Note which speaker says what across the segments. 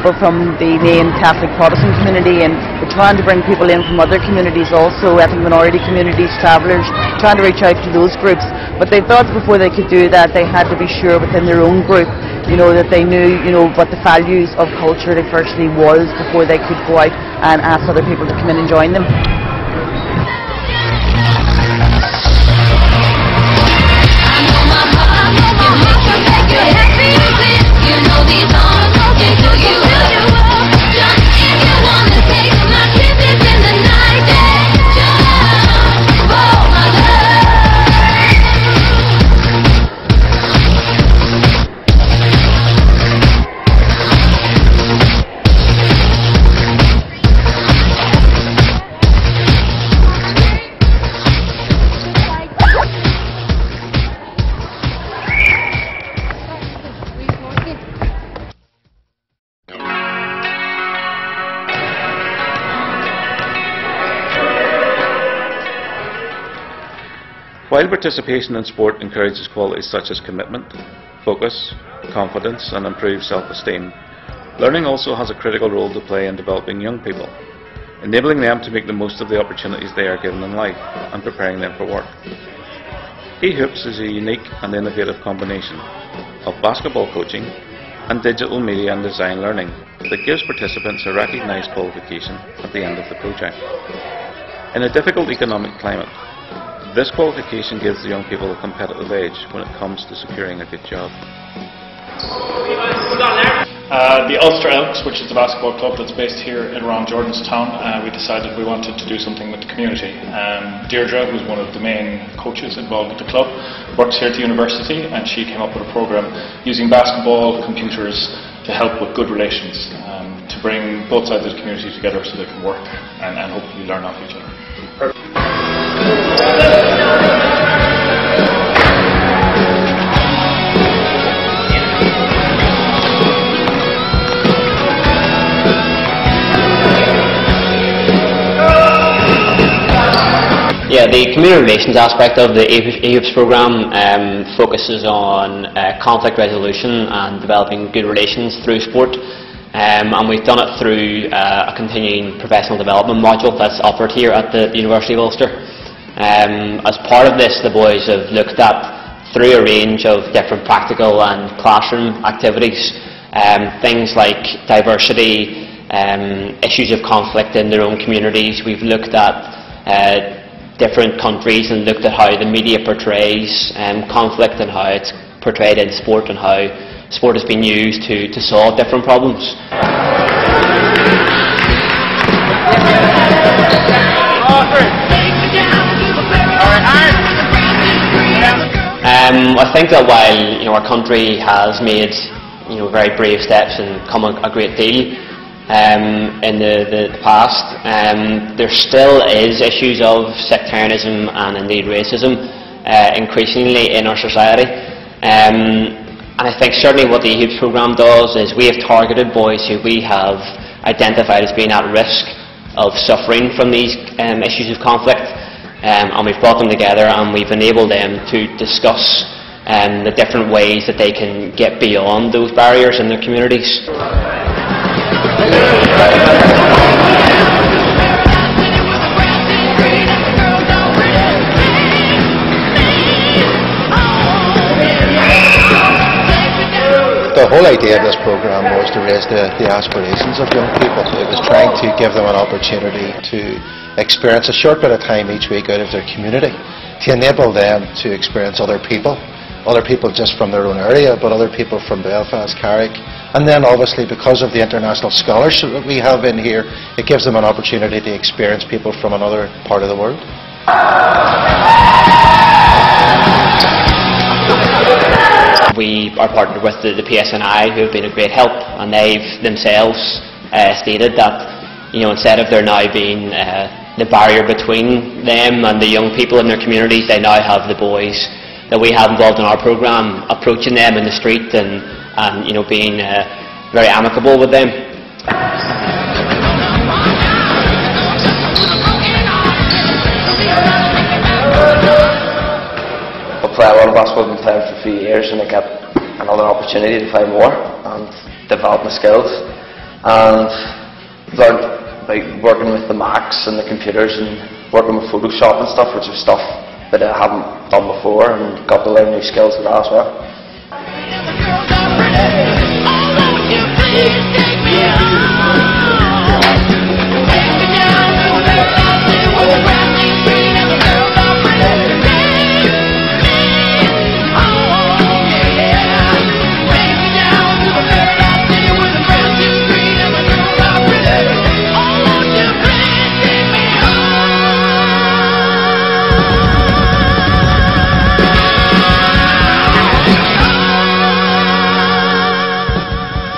Speaker 1: people from the main Catholic Protestant community, and we're trying to bring people in from other communities also, ethnic minority communities, travellers, trying to reach out to those groups. But they thought before they could do that, they had to be sure within their own group, that they knew, what the values of culture diversity was before they could go out and ask other people to come in and join them.
Speaker 2: While participation in sport encourages qualities such as commitment, focus, confidence and improved self-esteem, learning also has a critical role to play in developing young people, enabling them to make the most of the opportunities they are given in life and preparing them for work. eHoops is a unique and innovative combination of basketball coaching and digital media and design learning that gives participants a recognised qualification at the end of the project. In a difficult economic climate, this qualification gives the young people a competitive edge when it comes to securing a good job.
Speaker 3: The Ulster Elks, which is the basketball club that's based here in around Jordanstown, we decided we wanted to do something with the community. Deirdre, who's one of the main coaches involved with the club, works here at the university, and she came up with a program using basketball, computers to help with good relations, to bring both sides of the community together so they can work and hopefully learn off each other.
Speaker 4: Yeah, the community relations aspect of the eHoops program focuses on conflict resolution and developing good relations through sport. And we've done it through a continuing professional development module that's offered here at the University of Ulster. As part of this, the boys have looked at, through a range of different practical and classroom activities, things like diversity, issues of conflict in their own communities. We've looked at different countries and looked at how the media portrays conflict and how it's portrayed in sport and how sport has been used to solve different problems. I think that while our country has made very brave steps and come a great deal in the past, there still is issues of sectarianism and indeed racism increasingly in our society. And I think certainly what the eHoops programme does is we have targeted boys who we have identified as being at risk of suffering from these issues of conflict, and we've brought them together and we've enabled them to discuss the different ways that they can get beyond those barriers in their communities.
Speaker 5: The whole idea of this programme was to raise the aspirations of young people. It was trying to give them an opportunity to experience a short bit of time each week out of their community, to enable them to experience other people just from their own area, but other people from Belfast, Carrick, and then obviously because of the international scholarship that we have in here, it gives them an opportunity to experience people from another part of the world.
Speaker 4: We are partnered with the PSNI, who have been a great help, and they've themselves stated that instead of there now being the barrier between them and the young people in their communities, they now have the boys that we have involved in our programme approaching them in the street and being very amicable with them.
Speaker 6: I play a lot of basketball, I've been playing for a few years, and I get another opportunity to play more and develop my skills. and learned about working with the Macs and the computers and working with Photoshop and stuff, which is stuff that I haven't done before, and got to learn new skills with that as well.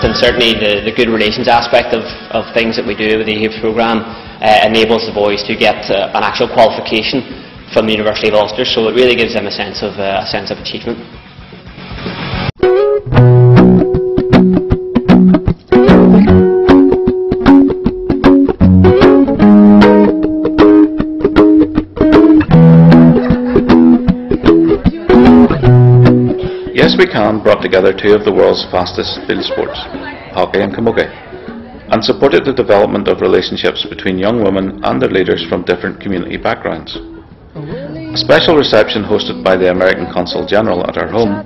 Speaker 4: And certainly the good relations aspect of things that we do with the AHIPS programme enables the boys to get an actual qualification from the University of Ulster, so it really gives them a sense of achievement.
Speaker 2: Yes We Can brought together two of the world's fastest field sports, hockey and camogie, and supported the development of relationships between young women and their leaders from different community backgrounds. A special reception hosted by the American Consul General at our home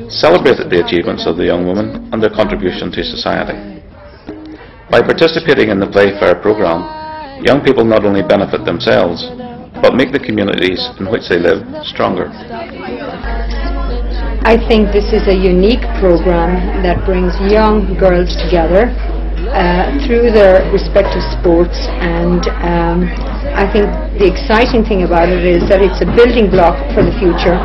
Speaker 2: celebrated the achievements of the young women and their contribution to society. By participating in the Play Fair programme, young people not only benefit themselves, but make the communities in which they live stronger.
Speaker 7: I think this is a unique program that brings young girls together through their respective sports, and I think the exciting thing about it is that it's a building block for the future.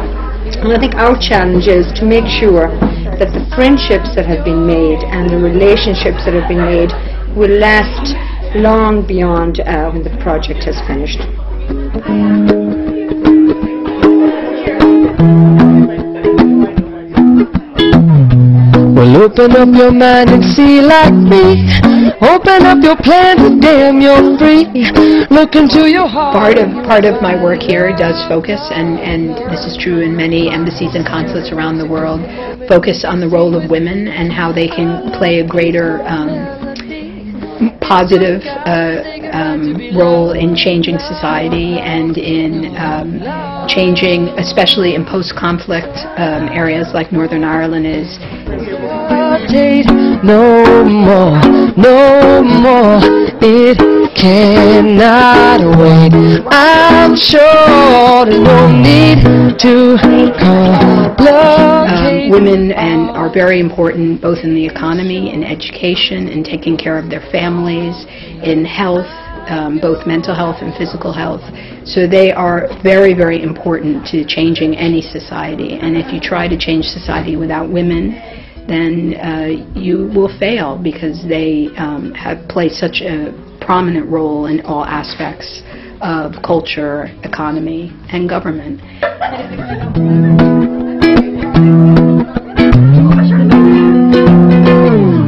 Speaker 7: And I think our challenge is to make sure that the friendships that have been made and the relationships that have been made will last long beyond when the project has finished.
Speaker 8: Well, open up your mind and see like me. Open up your plan, damn, you're free. Look into your heart.
Speaker 9: Part of my work here does focus, and this is true in many embassies and consulates around the world, focus on the role of women and how they can play a greater positive role in changing society and in changing, especially in post-conflict areas like Northern Ireland is.
Speaker 8: No more, no more, it cannot wait. I'm sure there's no need to complicate.
Speaker 9: Women are very important both in the economy, in education, in taking care of their families, in health, both mental health and physical health. So they are very, very important to changing any society. And if you try to change society without women, then you will fail, because they have played such a prominent role in all aspects of culture, economy, and government.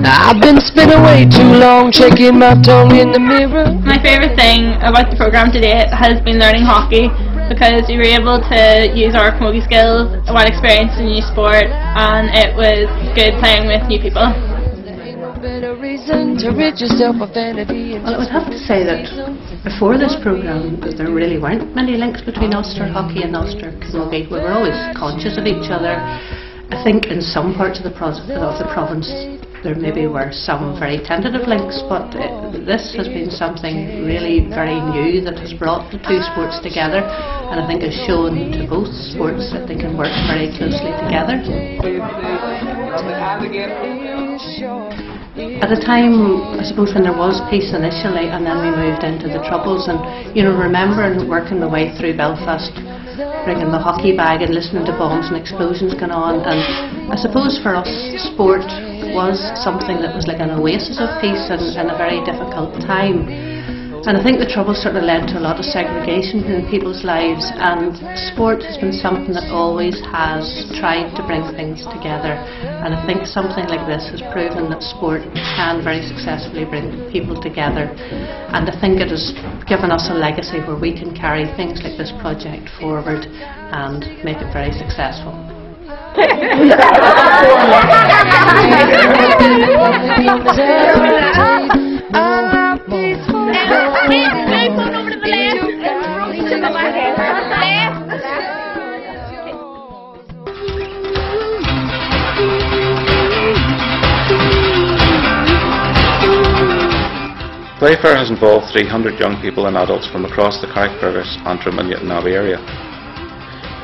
Speaker 8: I've been spinning way too long, checking my tongue in the mirror.
Speaker 10: My favourite thing about the programme today has been learning hockey, because we were able to use our camogie skills while experiencing a new sport, and it was good playing with new people.
Speaker 11: Well, I would have to say that before this programme there really weren't many links between Ulster hockey and Ulster camogie. We were always conscious of each other. I think in some parts of the province there maybe were some very tentative links, but this has been something really very new that has brought the two sports together, and I think has shown to both sports that they can work very closely together. At a time, I suppose, when there was peace initially, and then we moved into the Troubles, and remembering working my way through Belfast, bringing the hockey bag and listening to bombs and explosions going on, and I suppose for us sport was something that was like an oasis of peace in a very difficult time. And I think the Troubles sort of led to a lot of segregation in people's lives, and sport has been something that always has tried to bring things together, and I think something like this has proven that sport can very successfully bring people together, and I think it has given us a legacy where we can carry things like this project forward and make it very successful.
Speaker 2: Playfair has involved 300 young people and adults from across the Carrickfergus, Antrim and Newtownabbey area.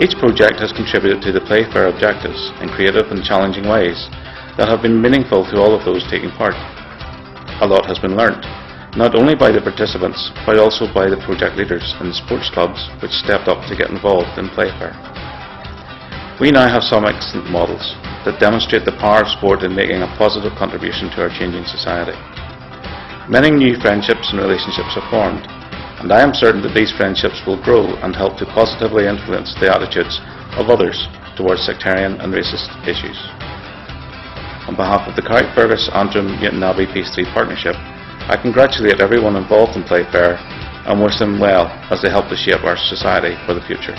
Speaker 2: Each project has contributed to the Playfair objectives in creative and challenging ways that have been meaningful to all of those taking part. A lot has been learnt, not only by the participants, but also by the project leaders in the sports clubs which stepped up to get involved in Playfair. We now have some excellent models that demonstrate the power of sport in making a positive contribution to our changing society. Many new friendships and relationships have formed, and I am certain that these friendships will grow and help to positively influence the attitudes of others towards sectarian and racist issues. On behalf of the Carrickfergus Antrim Newtownabbey Peace 3 Partnership, I congratulate everyone involved in Playfair and wish them well as they help to shape our society for the future.